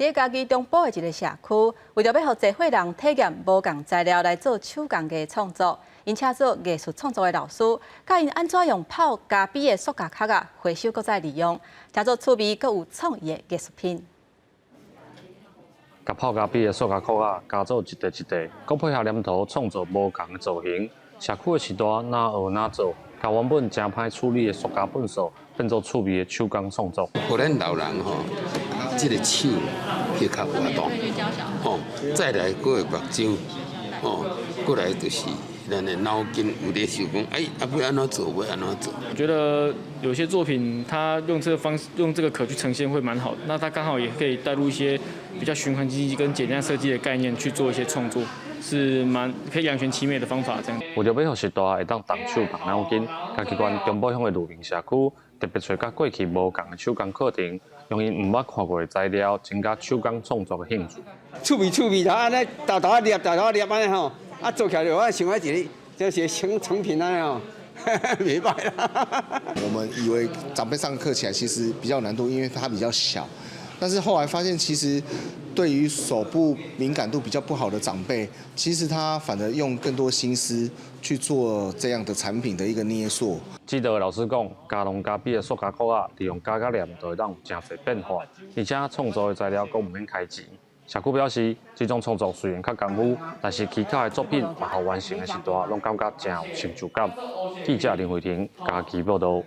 伫家己中部的一个社区，为着要让侪伙人体验无共材料来做手工艺创作，因请做艺术创作的老师，教因安怎用泡加比的塑胶壳啊回收搁再利用，制作趣味搁有创意的艺术品。甲泡加比的塑胶壳啊加做一块一块，搁配合黏土创造无同的造型。社区的时代哪学哪做，甲原本真歹处理的塑胶粪扫变做趣味的手工创作。互咱老人吼，这个手去较活动，吼，再来搁会目睭，吼，过来就是咱的脑筋有咧想讲，要安怎做，要安怎做。我觉得有些作品，它用这个壳去呈现会蛮好的。那它刚好也可以带入一些比较循环经济跟简单设计的概念去做一些创作，是可以两全其美的方法。这样。为着要让时代会当动手动脑筋，家己关中部乡的路林社区特别找甲过去无共的手工课程，用因毋捌看过的材料，增加手工创作的兴趣。趣味，然后安尼豆豆捏安尼吼，做起来就我想要一个就是成品安尼吼。没办啦。我们以为长辈上课起来其实比较难度，因为它比较小。但是后来发现，其实对于手部敏感度比较不好的长辈，其实他反而用更多心思去做这样的产品的一个捏塑。指导的老师讲，加浓加比的塑胶壳啊，利用加黏就会当有真侪变化，而且创作的材料佫唔免开钱。社区表示，这种创作虽然较功夫，但是其他的作品嘛，好完成的时代，拢感觉真有成就感。记者林慧婷，家己报道。